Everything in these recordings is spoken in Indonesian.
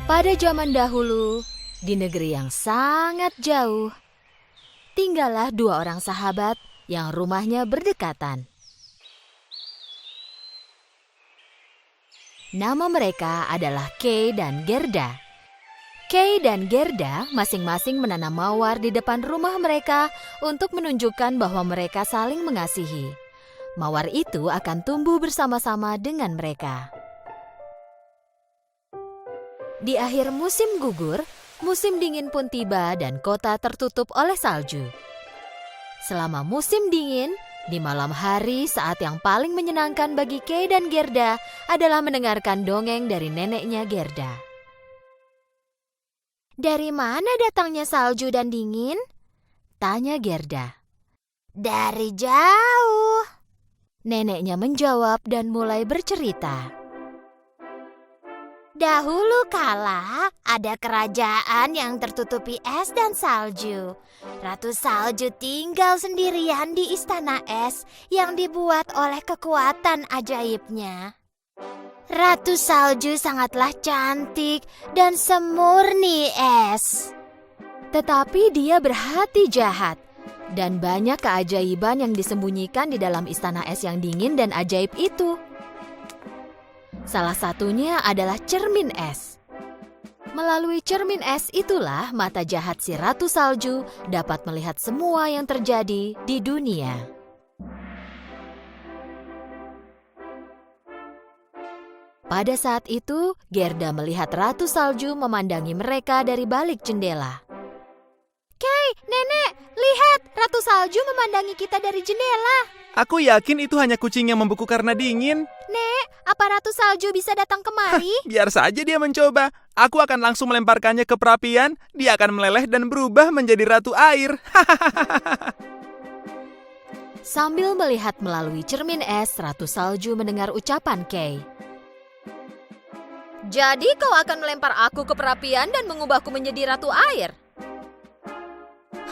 Pada zaman dahulu, di negeri yang sangat jauh, tinggallah dua orang sahabat yang rumahnya berdekatan. Nama mereka adalah Kay dan Gerda. Kay dan Gerda masing-masing menanam mawar di depan rumah mereka untuk menunjukkan bahwa mereka saling mengasihi. Mawar itu akan tumbuh bersama-sama dengan mereka. Di akhir musim gugur, musim dingin pun tiba dan kota tertutup oleh salju. Selama musim dingin, di malam hari saat yang paling menyenangkan bagi Kay dan Gerda adalah mendengarkan dongeng dari neneknya Gerda. "Dari mana datangnya salju dan dingin?" tanya Gerda. "Dari jauh," neneknya menjawab dan mulai bercerita. "Dahulu kala ada kerajaan yang tertutupi es dan salju. Ratu Salju tinggal sendirian di istana es yang dibuat oleh kekuatan ajaibnya. Ratu Salju sangatlah cantik dan semurni es. Tetapi dia berhati jahat dan banyak keajaiban yang disembunyikan di dalam istana es yang dingin dan ajaib itu. Salah satunya adalah cermin es. Melalui cermin es itulah mata jahat si Ratu Salju dapat melihat semua yang terjadi di dunia." Pada saat itu, Gerda melihat Ratu Salju memandangi mereka dari balik jendela. "Kay, nenek, lihat, Ratu Salju memandangi kita dari jendela." Aku yakin itu hanya kucing yang membeku karena dingin. "Nek, apa Ratu Salju bisa datang kemari?" Biar saja dia mencoba. Aku akan langsung melemparkannya ke perapian. Dia akan meleleh dan berubah menjadi ratu air. Sambil melihat melalui cermin es, Ratu Salju mendengar ucapan Kay. "Jadi kau akan melempar aku ke perapian dan mengubahku menjadi ratu air?"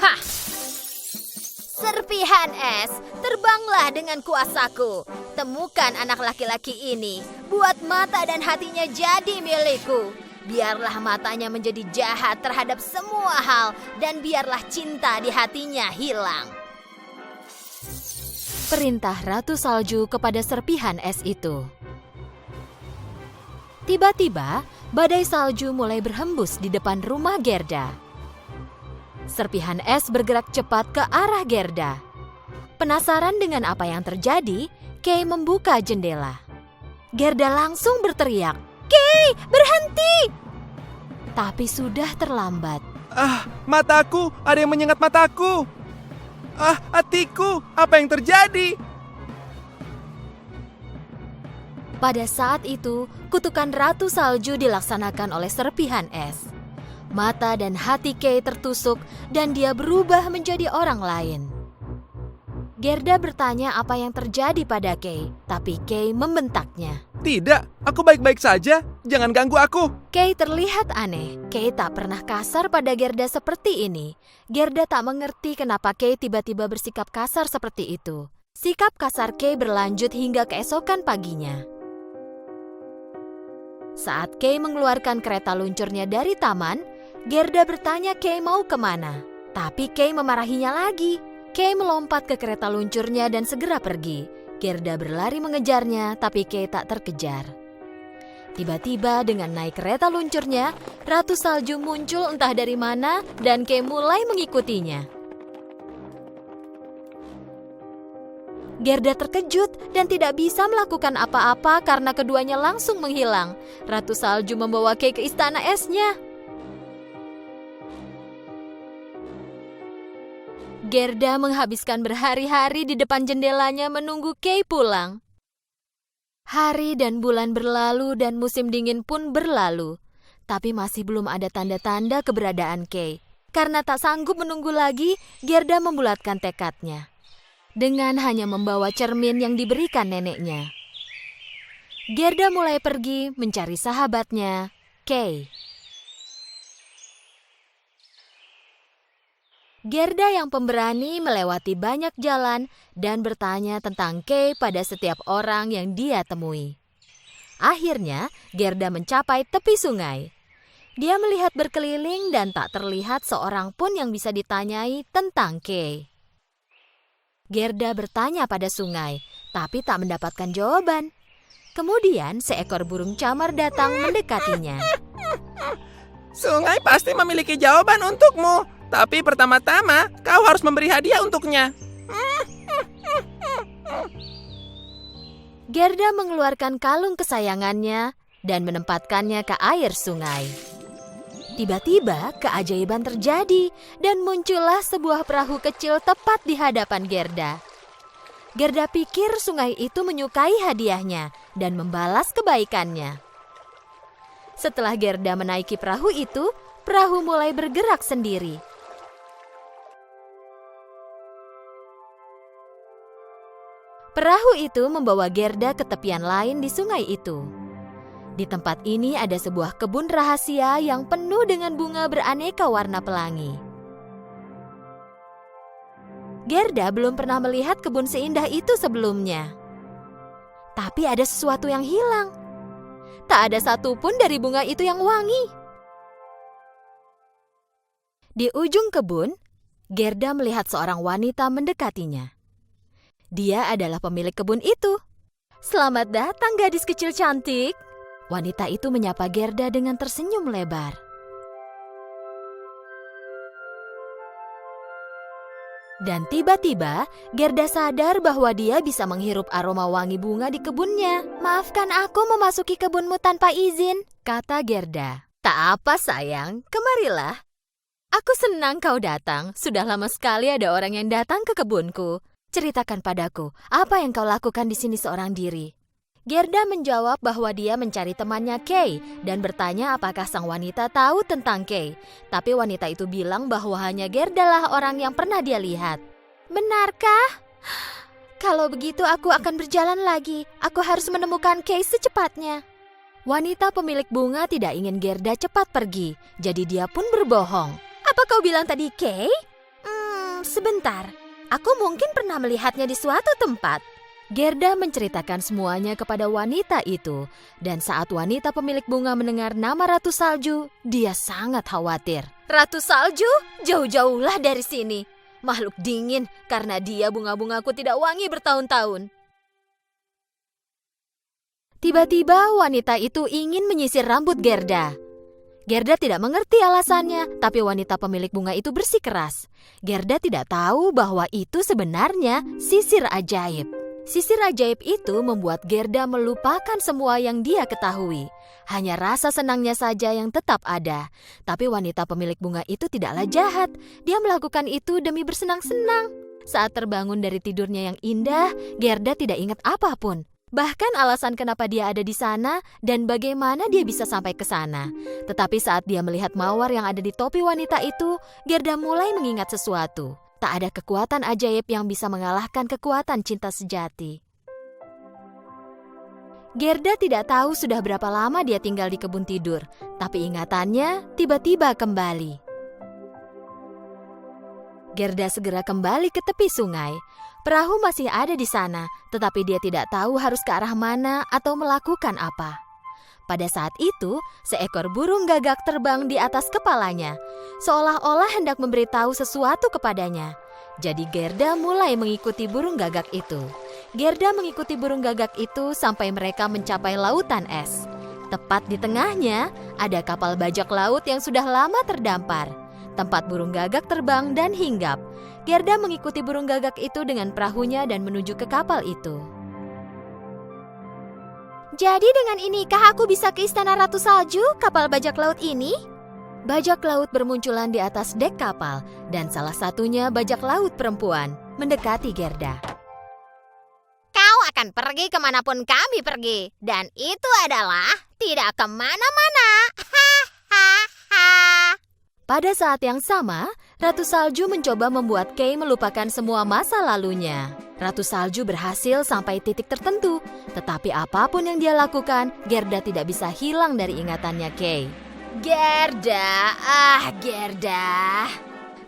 "Hah! Serpihan es, terbanglah dengan kuasaku. Temukan anak laki-laki ini, buat mata dan hatinya jadi milikku. Biarlah matanya menjadi jahat terhadap semua hal dan biarlah cinta di hatinya hilang." Perintah Ratu Salju kepada serpihan es itu. Tiba-tiba, badai salju mulai berhembus di depan rumah Gerda. Serpihan es bergerak cepat ke arah Gerda. Penasaran dengan apa yang terjadi, Kay membuka jendela. Gerda langsung berteriak, "Kay, berhenti!" Tapi sudah terlambat. Mataku, ada yang menyengat mataku. Hatiku, apa yang terjadi? Pada saat itu, kutukan Ratu Salju dilaksanakan oleh serpihan es. Mata dan hati Kay tertusuk dan dia berubah menjadi orang lain. Gerda bertanya apa yang terjadi pada Kay, tapi Kay membentaknya. Tidak, aku baik-baik saja. Jangan ganggu aku. Kay terlihat aneh. Kay tak pernah kasar pada Gerda seperti ini. Gerda tak mengerti kenapa Kay tiba-tiba bersikap kasar seperti itu. Sikap kasar Kay berlanjut hingga keesokan paginya. Saat Kay mengeluarkan kereta luncurnya dari taman, Gerda bertanya Kay mau kemana. Tapi Kay memarahinya lagi. Kay melompat ke kereta luncurnya dan segera pergi. Gerda berlari mengejarnya, tapi Kay tak terkejar. Tiba-tiba dengan naik kereta luncurnya, Ratu Salju muncul entah dari mana dan Kay mulai mengikutinya. Gerda terkejut dan tidak bisa melakukan apa-apa karena keduanya langsung menghilang. Ratu Salju membawa Kay ke istana esnya. Gerda menghabiskan berhari-hari di depan jendelanya menunggu Kay pulang. Hari dan bulan berlalu dan musim dingin pun berlalu. Tapi masih belum ada tanda-tanda keberadaan Kay. Karena tak sanggup menunggu lagi, Gerda membulatkan tekadnya. Dengan hanya membawa cermin yang diberikan neneknya. Gerda mulai pergi mencari sahabatnya, Kay. Gerda yang pemberani melewati banyak jalan dan bertanya tentang Kay pada setiap orang yang dia temui. Akhirnya, Gerda mencapai tepi sungai. Dia melihat berkeliling dan tak terlihat seorang pun yang bisa ditanyai tentang Kay. Gerda bertanya pada sungai, tapi tak mendapatkan jawaban. Kemudian seekor burung camar datang mendekatinya. Sungai pasti memiliki jawaban untukmu, tapi pertama-tama kau harus memberi hadiah untuknya. Gerda mengeluarkan kalung kesayangannya dan menempatkannya ke air sungai. Tiba-tiba keajaiban terjadi dan muncullah sebuah perahu kecil tepat di hadapan Gerda. Gerda pikir sungai itu menyukai hadiahnya dan membalas kebaikannya. Setelah Gerda menaiki perahu itu, perahu mulai bergerak sendiri. Perahu itu membawa Gerda ke tepian lain di sungai itu. Di tempat ini ada sebuah kebun rahasia yang penuh dengan bunga beraneka warna pelangi. Gerda belum pernah melihat kebun seindah itu sebelumnya. Tapi ada sesuatu yang hilang. Tak ada satupun dari bunga itu yang wangi. Di ujung kebun, Gerda melihat seorang wanita mendekatinya. Dia adalah pemilik kebun itu. "Selamat datang, gadis kecil cantik." Wanita itu menyapa Gerda dengan tersenyum lebar. Dan tiba-tiba, Gerda sadar bahwa dia bisa menghirup aroma wangi bunga di kebunnya. "Maafkan aku memasuki kebunmu tanpa izin," kata Gerda. "Tak apa sayang, kemarilah. Aku senang kau datang. Sudah lama sekali ada orang yang datang ke kebunku. Ceritakan padaku, apa yang kau lakukan di sini seorang diri?" Gerda menjawab bahwa dia mencari temannya Kay dan bertanya apakah sang wanita tahu tentang Kay. Tapi wanita itu bilang bahwa hanya Gerda lah orang yang pernah dia lihat. "Benarkah? Kalau begitu aku akan berjalan lagi. Aku harus menemukan Kay secepatnya." Wanita pemilik bunga tidak ingin Gerda cepat pergi, jadi dia pun berbohong. "Apa kau bilang tadi Kay?" Sebentar. Aku mungkin pernah melihatnya di suatu tempat." Gerda menceritakan semuanya kepada wanita itu, dan saat wanita pemilik bunga mendengar nama Ratu Salju, dia sangat khawatir. "Ratu Salju? Jauh-jauhlah dari sini. Makhluk dingin, karena dia bunga-bungaku tidak wangi bertahun-tahun." Tiba-tiba wanita itu ingin menyisir rambut Gerda. Gerda tidak mengerti alasannya, tapi wanita pemilik bunga itu bersikeras. Gerda tidak tahu bahwa itu sebenarnya sisir ajaib. Sisir ajaib itu membuat Gerda melupakan semua yang dia ketahui. Hanya rasa senangnya saja yang tetap ada. Tapi wanita pemilik bunga itu tidaklah jahat. Dia melakukan itu demi bersenang-senang. Saat terbangun dari tidurnya yang indah, Gerda tidak ingat apapun. Bahkan alasan kenapa dia ada di sana dan bagaimana dia bisa sampai ke sana. Tetapi saat dia melihat mawar yang ada di topi wanita itu, Gerda mulai mengingat sesuatu. Tak ada kekuatan ajaib yang bisa mengalahkan kekuatan cinta sejati. Gerda tidak tahu sudah berapa lama dia tinggal di kebun tidur, tapi ingatannya tiba-tiba kembali. Gerda segera kembali ke tepi sungai. Perahu masih ada di sana, tetapi dia tidak tahu harus ke arah mana atau melakukan apa. Pada saat itu, seekor burung gagak terbang di atas kepalanya, seolah-olah hendak memberitahu sesuatu kepadanya. Jadi Gerda mulai mengikuti burung gagak itu. Gerda mengikuti burung gagak itu sampai mereka mencapai lautan es. Tepat di tengahnya, ada kapal bajak laut yang sudah lama terdampar. Tempat burung gagak terbang dan hinggap. Gerda mengikuti burung gagak itu dengan perahunya dan menuju ke kapal itu. "Jadi dengan inikah aku bisa ke istana Ratu Salju, kapal bajak laut ini?" Bajak laut bermunculan di atas dek kapal, dan salah satunya bajak laut perempuan mendekati Gerda. "Kau akan pergi kemanapun kami pergi, dan itu adalah tidak kemana-mana." Pada saat yang sama, Ratu Salju mencoba membuat Kay melupakan semua masa lalunya. Ratu Salju berhasil sampai titik tertentu, tetapi apapun yang dia lakukan, Gerda tidak bisa hilang dari ingatannya Kay. Gerda, Gerda.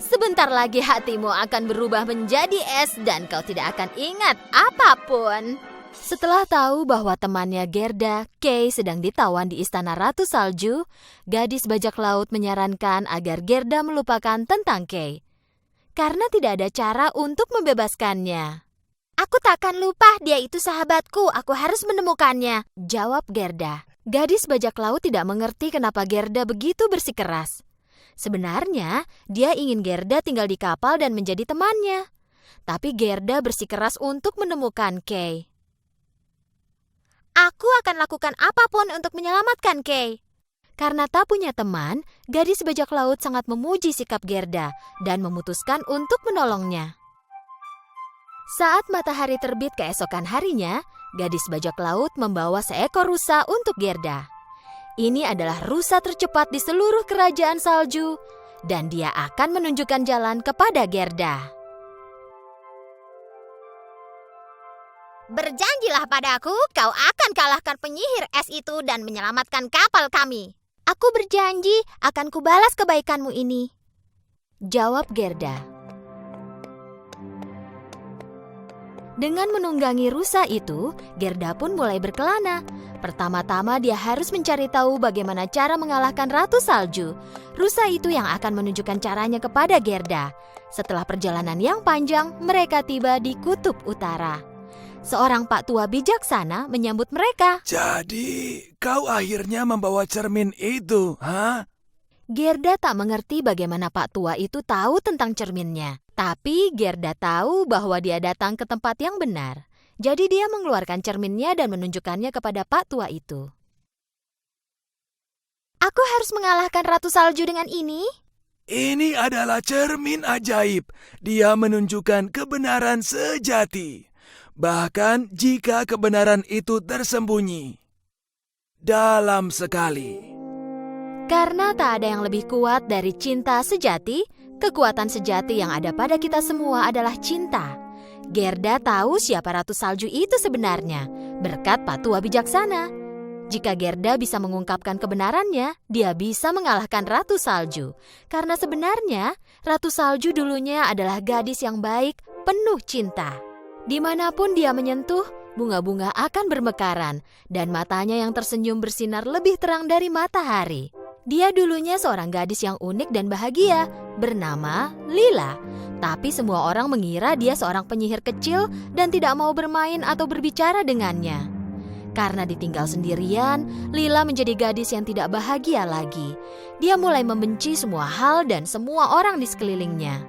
Sebentar lagi hatimu akan berubah menjadi es dan kau tidak akan ingat apapun. Setelah tahu bahwa temannya Gerda, Kay, sedang ditawan di istana Ratu Salju, gadis bajak laut menyarankan agar Gerda melupakan tentang Kay. Karena tidak ada cara untuk membebaskannya. Aku takkan lupa, dia itu sahabatku, aku harus menemukannya, jawab Gerda. Gadis bajak laut tidak mengerti kenapa Gerda begitu bersikeras. Sebenarnya, dia ingin Gerda tinggal di kapal dan menjadi temannya. Tapi Gerda bersikeras untuk menemukan Kay. Aku akan lakukan apapun untuk menyelamatkan Kay. Karena tak punya teman, gadis bajak laut sangat memuji sikap Gerda dan memutuskan untuk menolongnya. Saat matahari terbit keesokan harinya, gadis bajak laut membawa seekor rusa untuk Gerda. Ini adalah rusa tercepat di seluruh kerajaan salju, dan dia akan menunjukkan jalan kepada Gerda. Berjanjilah padaku, kau akan kalahkan penyihir es itu dan menyelamatkan kapal kami. Aku berjanji akan kubalas kebaikanmu ini, jawab Gerda. Dengan menunggangi rusa itu, Gerda pun mulai berkelana. Pertama-tama dia harus mencari tahu bagaimana cara mengalahkan Ratu Salju. Rusa itu yang akan menunjukkan caranya kepada Gerda. Setelah perjalanan yang panjang, mereka tiba di Kutub Utara. Seorang pak tua bijaksana menyambut mereka. Jadi, kau akhirnya membawa cermin itu, ha? Gerda tak mengerti bagaimana pak tua itu tahu tentang cerminnya. Tapi Gerda tahu bahwa dia datang ke tempat yang benar. Jadi dia mengeluarkan cerminnya dan menunjukkannya kepada pak tua itu. Aku harus mengalahkan Ratu Salju dengan ini? Ini adalah cermin ajaib. Dia menunjukkan kebenaran sejati. Bahkan jika kebenaran itu tersembunyi dalam sekali. Karena tak ada yang lebih kuat dari cinta sejati, kekuatan sejati yang ada pada kita semua adalah cinta. Gerda tahu siapa Ratu Salju itu sebenarnya, berkat Pak Tua bijaksana. Jika Gerda bisa mengungkapkan kebenarannya, dia bisa mengalahkan Ratu Salju. Karena sebenarnya, Ratu Salju dulunya adalah gadis yang baik, penuh cinta. Dimanapun dia menyentuh, bunga-bunga akan bermekaran, dan matanya yang tersenyum bersinar lebih terang dari matahari. Dia dulunya seorang gadis yang unik dan bahagia, bernama Lila. Tapi semua orang mengira dia seorang penyihir kecil dan tidak mau bermain atau berbicara dengannya. Karena ditinggal sendirian, Lila menjadi gadis yang tidak bahagia lagi. Dia mulai membenci semua hal dan semua orang di sekelilingnya.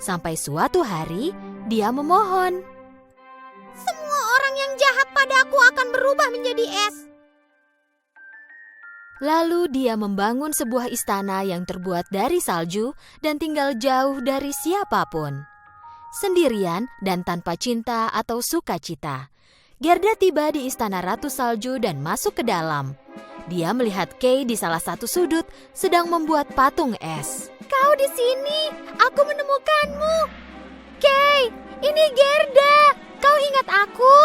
Sampai suatu hari, dia memohon. Semua orang yang jahat padaku akan berubah menjadi es. Lalu dia membangun sebuah istana yang terbuat dari salju dan tinggal jauh dari siapapun. Sendirian dan tanpa cinta atau sukacita. Gerda tiba di istana Ratu Salju dan masuk ke dalam. Dia melihat Kay di salah satu sudut sedang membuat patung es. Kau di sini, aku menemukanmu. Kay, ini Gerda. Kau ingat aku?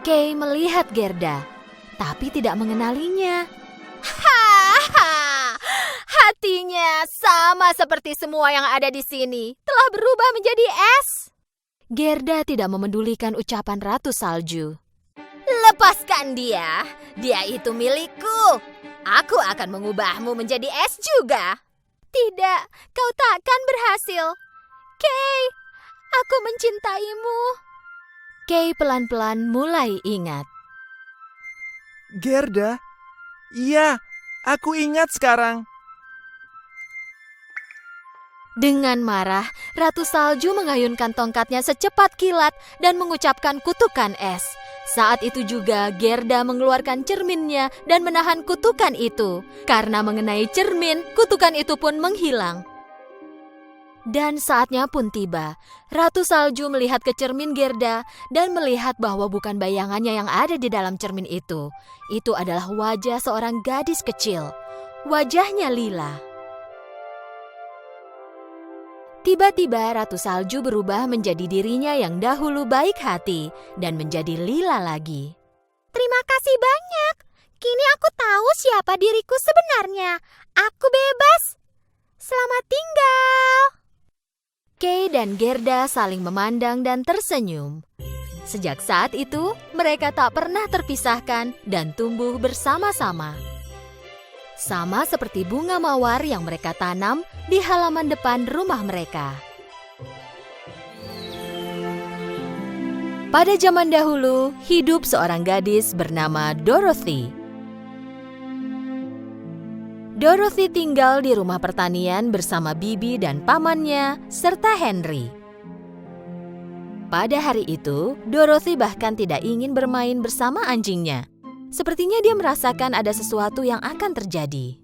Kay melihat Gerda, tapi tidak mengenalinya. Hahaha, hatinya sama seperti semua yang ada di sini, telah berubah menjadi es. Gerda tidak memedulikan ucapan Ratu Salju. Lepaskan dia, dia itu milikku. Aku akan mengubahmu menjadi es juga. Tidak, kau takkan berhasil. Kay, aku mencintaimu. Kay pelan-pelan mulai ingat. Gerda? Iya, aku ingat sekarang. Dengan marah, Ratu Salju mengayunkan tongkatnya secepat kilat dan mengucapkan kutukan es. Saat itu juga Gerda mengeluarkan cerminnya dan menahan kutukan itu. Karena mengenai cermin, kutukan itu pun menghilang. Dan saatnya pun tiba. Ratu Salju melihat ke cermin Gerda dan melihat bahwa bukan bayangannya yang ada di dalam cermin itu. Itu adalah wajah seorang gadis kecil. Wajahnya Lila. Tiba-tiba Ratu Salju berubah menjadi dirinya yang dahulu baik hati dan menjadi Lila lagi. Terima kasih banyak. Kini aku tahu siapa diriku sebenarnya. Aku bebas. Selamat tinggal. Kay dan Gerda saling memandang dan tersenyum. Sejak saat itu, mereka tak pernah terpisahkan dan tumbuh bersama-sama. Sama seperti bunga mawar yang mereka tanam di halaman depan rumah mereka. Pada zaman dahulu, hidup seorang gadis bernama Dorothy. Dorothy tinggal di rumah pertanian bersama bibi dan pamannya, serta Henry. Pada hari itu, Dorothy bahkan tidak ingin bermain bersama anjingnya. Sepertinya dia merasakan ada sesuatu yang akan terjadi.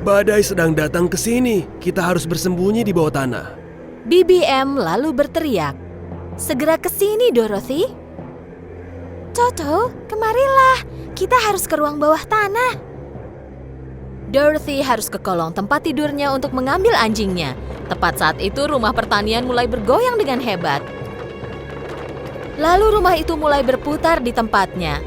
Badai sedang datang ke sini. Kita harus bersembunyi di bawah tanah. BBM lalu berteriak, "Segera ke sini, Dorothy!" Toto, kemarilah. Kita harus ke ruang bawah tanah. Dorothy harus ke kolong tempat tidurnya untuk mengambil anjingnya. Tepat saat itu rumah pertanian mulai bergoyang dengan hebat. Lalu rumah itu mulai berputar di tempatnya.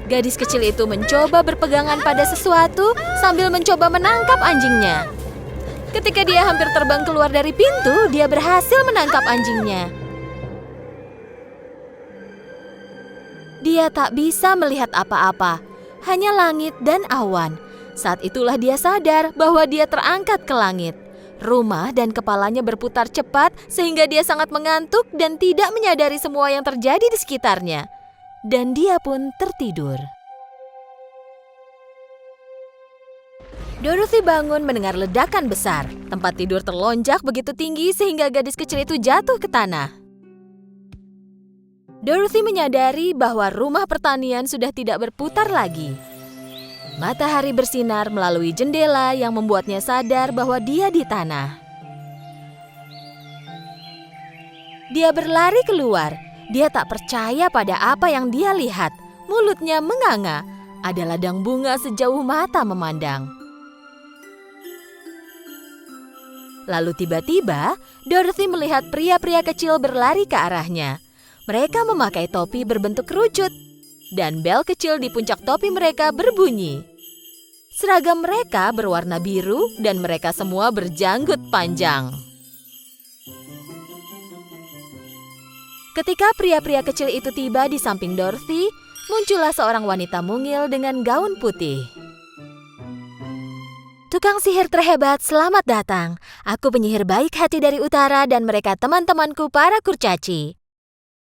Gadis kecil itu mencoba berpegangan pada sesuatu sambil mencoba menangkap anjingnya. Ketika dia hampir terbang keluar dari pintu, dia berhasil menangkap anjingnya. Dia tak bisa melihat apa-apa, hanya langit dan awan. Saat itulah dia sadar bahwa dia terangkat ke langit. Rumah dan kepalanya berputar cepat sehingga dia sangat mengantuk dan tidak menyadari semua yang terjadi di sekitarnya. Dan dia pun tertidur. Dorothy bangun mendengar ledakan besar. Tempat tidur terlonjak begitu tinggi sehingga gadis kecil itu jatuh ke tanah. Dorothy menyadari bahwa rumah pertanian sudah tidak berputar lagi. Matahari bersinar melalui jendela yang membuatnya sadar bahwa dia di tanah. Dia berlari keluar. Dia tak percaya pada apa yang dia lihat. Mulutnya menganga. Ada ladang bunga sejauh mata memandang. Lalu tiba-tiba, Dorothy melihat pria-pria kecil berlari ke arahnya. Mereka memakai topi berbentuk kerucut. Dan bel kecil di puncak topi mereka berbunyi. Seragam mereka berwarna biru dan mereka semua berjanggut panjang. Ketika pria-pria kecil itu tiba di samping Dorothy, muncullah seorang wanita mungil dengan gaun putih. Tukang sihir terhebat, selamat datang. Aku penyihir baik hati dari utara dan mereka teman-temanku para kurcaci.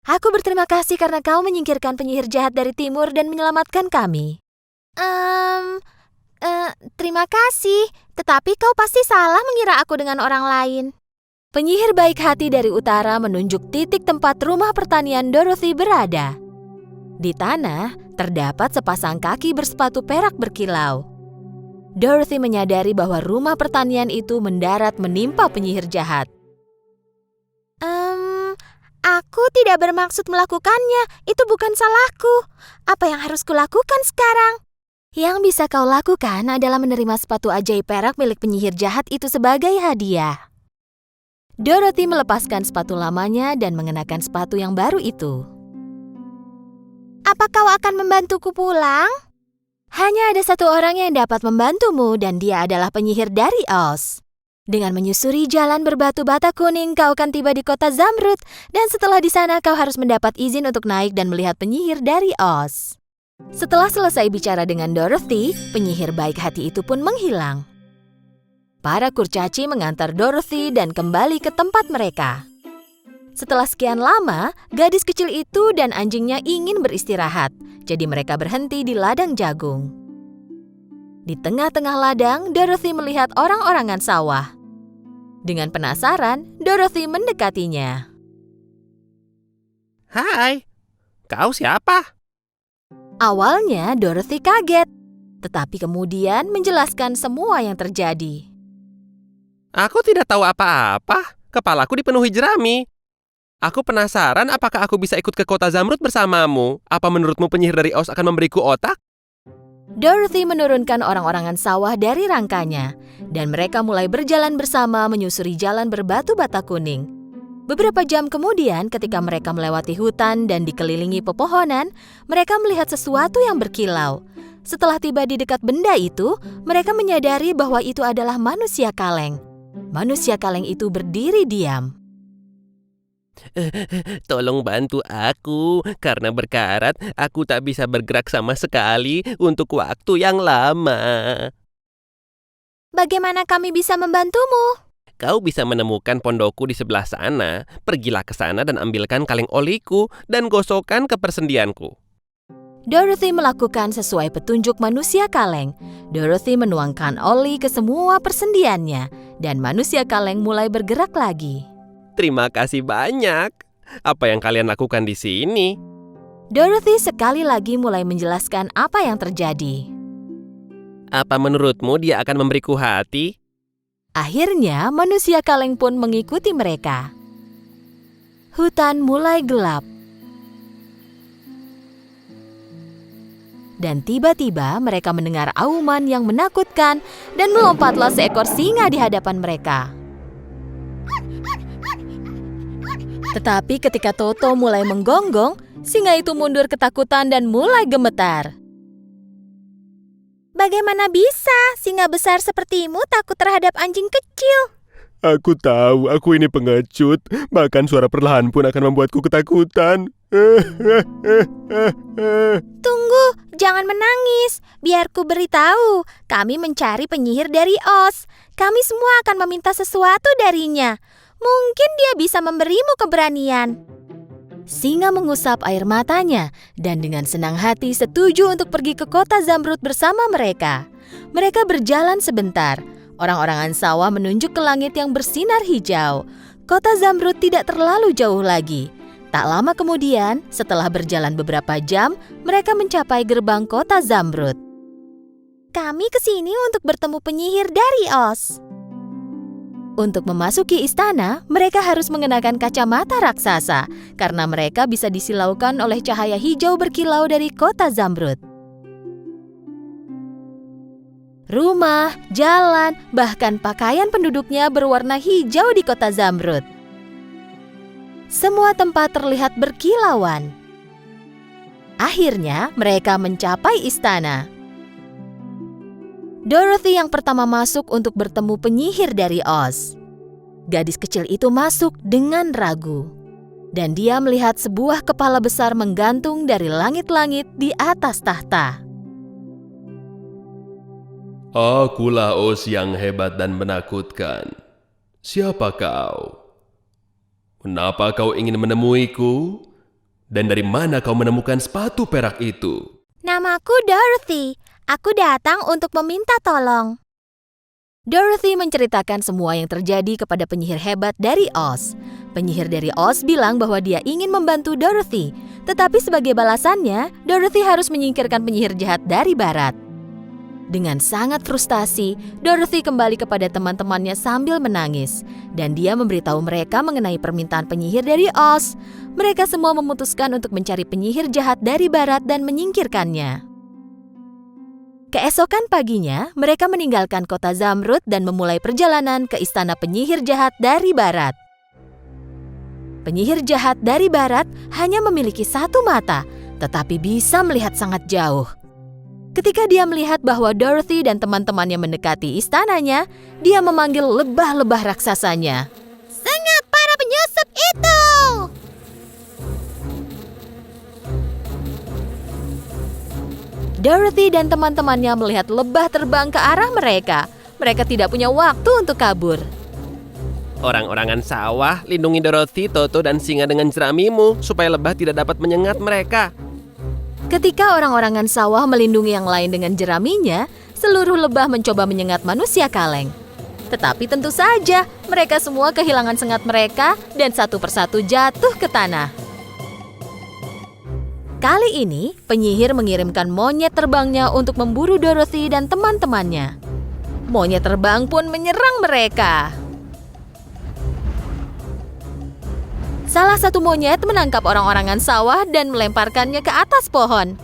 Aku berterima kasih karena kau menyingkirkan penyihir jahat dari timur dan menyelamatkan kami. Terima kasih, tetapi kau pasti salah mengira aku dengan orang lain. Penyihir baik hati dari utara menunjuk titik tempat rumah pertanian Dorothy berada. Di tanah, terdapat sepasang kaki bersepatu perak berkilau. Dorothy menyadari bahwa rumah pertanian itu mendarat menimpa penyihir jahat. Aku tidak bermaksud melakukannya. Itu bukan salahku. Apa yang harus kulakukan sekarang? Yang bisa kau lakukan adalah menerima sepatu ajaib perak milik penyihir jahat itu sebagai hadiah. Dorothy melepaskan sepatu lamanya dan mengenakan sepatu yang baru itu. Apa kau akan membantuku pulang? Hanya ada satu orang yang dapat membantumu dan dia adalah penyihir dari Oz. Dengan menyusuri jalan berbatu bata kuning, kau akan tiba di kota Zamrud. Dan setelah di sana, kau harus mendapat izin untuk naik dan melihat penyihir dari Oz. Setelah selesai bicara dengan Dorothy, penyihir baik hati itu pun menghilang. Para kurcaci mengantar Dorothy dan kembali ke tempat mereka. Setelah sekian lama, gadis kecil itu dan anjingnya ingin beristirahat. Jadi mereka berhenti di ladang jagung. Di tengah-tengah ladang, Dorothy melihat orang-orangan sawah. Dengan penasaran, Dorothy mendekatinya. Hai, kau siapa? Awalnya Dorothy kaget, tetapi kemudian menjelaskan semua yang terjadi. Aku tidak tahu apa-apa. Kepalaku dipenuhi jerami. Aku penasaran apakah aku bisa ikut ke kota Zamrud bersamamu. Apa menurutmu penyihir dari Oz akan memberiku otak? Dorothy menurunkan orang-orangan sawah dari rangkanya, dan mereka mulai berjalan bersama menyusuri jalan berbatu bata kuning. Beberapa jam kemudian, ketika mereka melewati hutan dan dikelilingi pepohonan, mereka melihat sesuatu yang berkilau. Setelah tiba di dekat benda itu, mereka menyadari bahwa itu adalah manusia kaleng. Manusia kaleng itu berdiri diam. Tolong bantu aku, karena berkarat aku tak bisa bergerak sama sekali untuk waktu yang lama. Bagaimana kami bisa membantumu? Kau bisa menemukan pondokku di sebelah sana. Pergilah ke sana dan ambilkan kaleng oliku dan gosokkan ke persendianku. Dorothy melakukan sesuai petunjuk manusia kaleng. Dorothy menuangkan oli ke semua persendiannya, dan manusia kaleng mulai bergerak lagi. Terima kasih banyak. Apa yang kalian lakukan di sini? Dorothy sekali lagi mulai menjelaskan apa yang terjadi. Apa menurutmu dia akan memberiku hati? Akhirnya, manusia kaleng pun mengikuti mereka. Hutan mulai gelap. Dan tiba-tiba mereka mendengar auman yang menakutkan dan melompatlah seekor singa di hadapan mereka. Tetapi ketika Toto mulai menggonggong, singa itu mundur ketakutan dan mulai gemetar. Bagaimana bisa singa besar sepertimu takut terhadap anjing kecil? Aku tahu, aku ini pengecut. Bahkan suara perlahan pun akan membuatku ketakutan. Tunggu, jangan menangis. Biar ku beritahu, kami mencari penyihir dari Oz. Kami semua akan meminta sesuatu darinya. Mungkin dia bisa memberimu keberanian. Singa mengusap air matanya dan dengan senang hati setuju untuk pergi ke kota Zamrud bersama mereka. Mereka berjalan sebentar. Orang-orangan sawah menunjuk ke langit yang bersinar hijau. Kota Zamrud tidak terlalu jauh lagi. Tak lama kemudian, setelah berjalan beberapa jam, mereka mencapai gerbang kota Zamrud. Kami ke sini untuk bertemu penyihir dari Oz. Untuk memasuki istana, mereka harus mengenakan kacamata raksasa karena mereka bisa disilaukan oleh cahaya hijau berkilau dari kota Zamrud. Rumah, jalan, bahkan pakaian penduduknya berwarna hijau di kota Zamrud. Semua tempat terlihat berkilauan. Akhirnya, mereka mencapai istana. Dorothy yang pertama masuk untuk bertemu penyihir dari Oz. Gadis kecil itu masuk dengan ragu. Dan dia melihat sebuah kepala besar menggantung dari langit-langit di atas tahta. Akulah Oz yang hebat dan menakutkan. Siapa kau? Kenapa kau ingin menemuiku? Dan dari mana kau menemukan sepatu perak itu? Namaku Dorothy. Aku datang untuk meminta tolong. Dorothy menceritakan semua yang terjadi kepada penyihir hebat dari Oz. Penyihir dari Oz bilang bahwa dia ingin membantu Dorothy, tetapi sebagai balasannya, Dorothy harus menyingkirkan penyihir jahat dari barat. Dengan sangat frustasi, Dorothy kembali kepada teman-temannya sambil menangis, dan dia memberitahu mereka mengenai permintaan penyihir dari Oz. Mereka semua memutuskan untuk mencari penyihir jahat dari barat dan menyingkirkannya. Keesokan paginya, mereka meninggalkan kota Zamrud dan memulai perjalanan ke istana penyihir jahat dari barat. Penyihir jahat dari barat hanya memiliki satu mata, tetapi bisa melihat sangat jauh. Ketika dia melihat bahwa Dorothy dan teman-temannya mendekati istananya, dia memanggil lebah-lebah raksasanya. Sengat para penyusup itu! Dorothy dan teman-temannya melihat lebah terbang ke arah mereka. Mereka tidak punya waktu untuk kabur. Orang-orangan sawah, lindungi Dorothy, Toto, dan singa dengan jeramimu supaya lebah tidak dapat menyengat mereka. Ketika orang-orangan sawah melindungi yang lain dengan jeraminya, seluruh lebah mencoba menyengat manusia kaleng. Tetapi tentu saja, mereka semua kehilangan sengat mereka dan satu persatu jatuh ke tanah. Kali ini, penyihir mengirimkan monyet terbangnya untuk memburu Dorothy dan teman-temannya. Monyet terbang pun menyerang mereka. Salah satu monyet menangkap orang-orangan sawah dan melemparkannya ke atas pohon.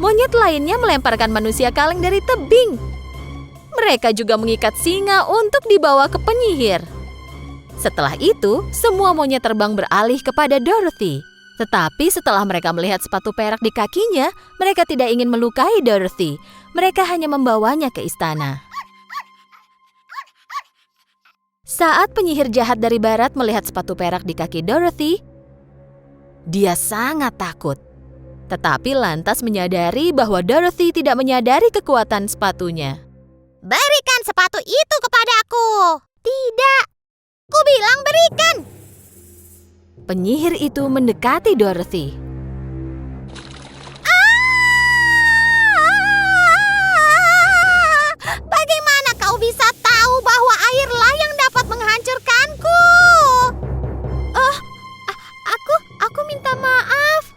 Monyet lainnya melemparkan manusia kaleng dari tebing. Mereka juga mengikat singa untuk dibawa ke penyihir. Setelah itu, semua monyet terbang beralih kepada Dorothy. Tetapi setelah mereka melihat sepatu perak di kakinya, mereka tidak ingin melukai Dorothy. Mereka hanya membawanya ke istana. Saat penyihir jahat dari barat melihat sepatu perak di kaki Dorothy, Dia sangat takut. Tetapi lantas menyadari bahwa Dorothy tidak menyadari kekuatan sepatunya. Berikan sepatu itu kepadaku. Tidak. Ku bilang berikan. Penyihir itu mendekati Dorothy. Bagaimana kau bisa tahu bahwa airlah yang dapat menghancurkanku? Oh, aku minta maaf.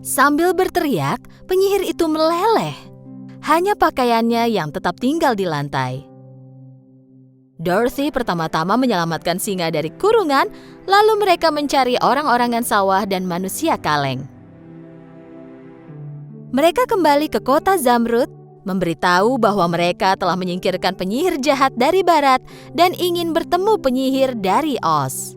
Sambil berteriak, penyihir itu meleleh. Hanya pakaiannya yang tetap tinggal di lantai. Dorothy pertama-tama menyelamatkan singa dari kurungan, lalu mereka mencari orang-orangan sawah dan manusia kaleng. Mereka kembali ke kota Zamrud, memberitahu bahwa mereka telah menyingkirkan penyihir jahat dari barat dan ingin bertemu penyihir dari Oz.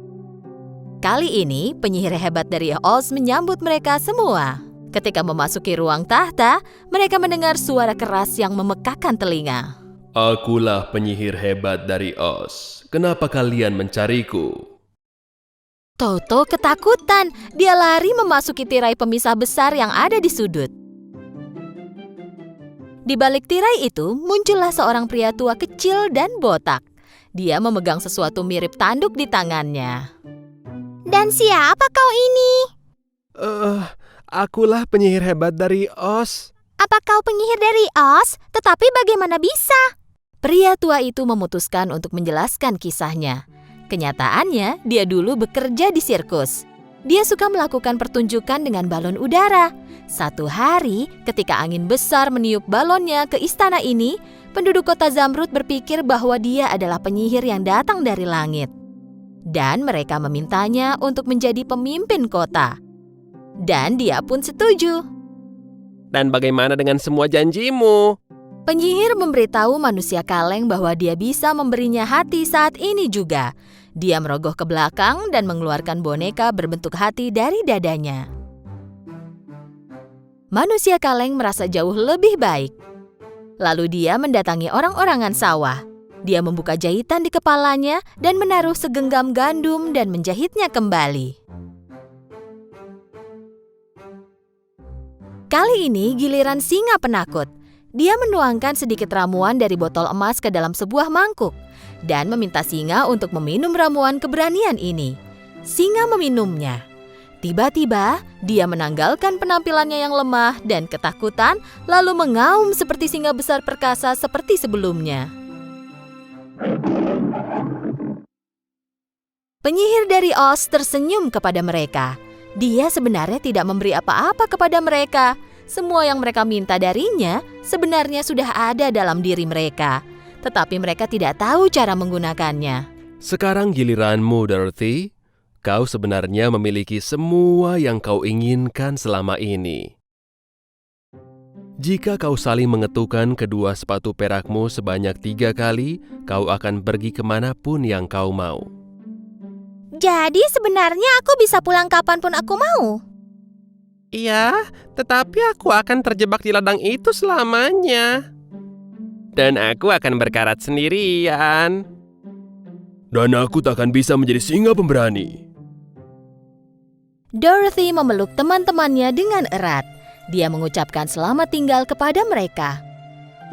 Kali ini, penyihir hebat dari Oz menyambut mereka semua. Ketika memasuki ruang tahta, mereka mendengar suara keras yang memekakan telinga. Akulah penyihir hebat dari Oz. Kenapa kalian mencariku? Toto ketakutan. Dia lari memasuki tirai pemisah besar yang ada di sudut. Di balik tirai itu, muncullah seorang pria tua kecil dan botak. Dia memegang sesuatu mirip tanduk di tangannya. Dan siapa kau ini? Akulah penyihir hebat dari Oz. Apa kau penyihir dari Oz? Tetapi bagaimana bisa? Pria tua itu memutuskan untuk menjelaskan kisahnya. Kenyataannya, dia dulu bekerja di sirkus. Dia suka melakukan pertunjukan dengan balon udara. Suatu hari, ketika angin besar meniup balonnya ke istana ini, penduduk kota Zamrud berpikir bahwa dia adalah penyihir yang datang dari langit. Dan mereka memintanya untuk menjadi pemimpin kota. Dan dia pun setuju. Dan bagaimana dengan semua janjimu? Penyihir memberitahu manusia kaleng bahwa dia bisa memberinya hati saat ini juga. Dia merogoh ke belakang dan mengeluarkan boneka berbentuk hati dari dadanya. Manusia kaleng merasa jauh lebih baik. Lalu dia mendatangi orang-orangan sawah. Dia membuka jahitan di kepalanya dan menaruh segenggam gandum dan menjahitnya kembali. Kali ini giliran singa penakut. Dia menuangkan sedikit ramuan dari botol emas ke dalam sebuah mangkuk dan meminta singa untuk meminum ramuan keberanian ini. Singa meminumnya. Tiba-tiba, dia menanggalkan penampilannya yang lemah dan ketakutan, lalu mengaum seperti singa besar perkasa seperti sebelumnya. Penyihir dari Oz tersenyum kepada mereka. Dia sebenarnya tidak memberi apa-apa kepada mereka. Semua yang mereka minta darinya sebenarnya sudah ada dalam diri mereka. Tetapi mereka tidak tahu cara menggunakannya. Sekarang giliranmu, Dorothy. Kau sebenarnya memiliki semua yang kau inginkan selama ini. Jika kau saling mengetukkan kedua sepatu perakmu sebanyak 3 kali, kau akan pergi kemanapun yang kau mau. Jadi sebenarnya aku bisa pulang kapanpun aku mau. Iya, tetapi aku akan terjebak di ladang itu selamanya. Dan aku akan berkarat sendirian. Dan aku takkan bisa menjadi singa pemberani. Dorothy memeluk teman-temannya dengan erat. Dia mengucapkan selamat tinggal kepada mereka.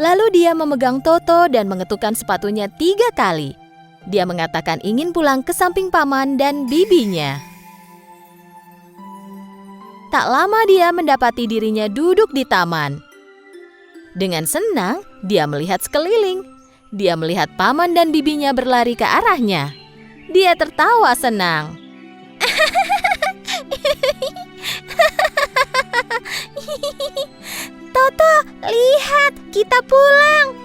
Lalu dia memegang Toto dan mengetukkan sepatunya 3 kali. Dia mengatakan ingin pulang ke samping paman dan bibinya. Tak lama dia mendapati dirinya duduk di taman. Dengan senang, dia melihat sekeliling. Dia melihat paman dan bibinya berlari ke arahnya. Dia tertawa senang. Toto, lihat, kita pulang.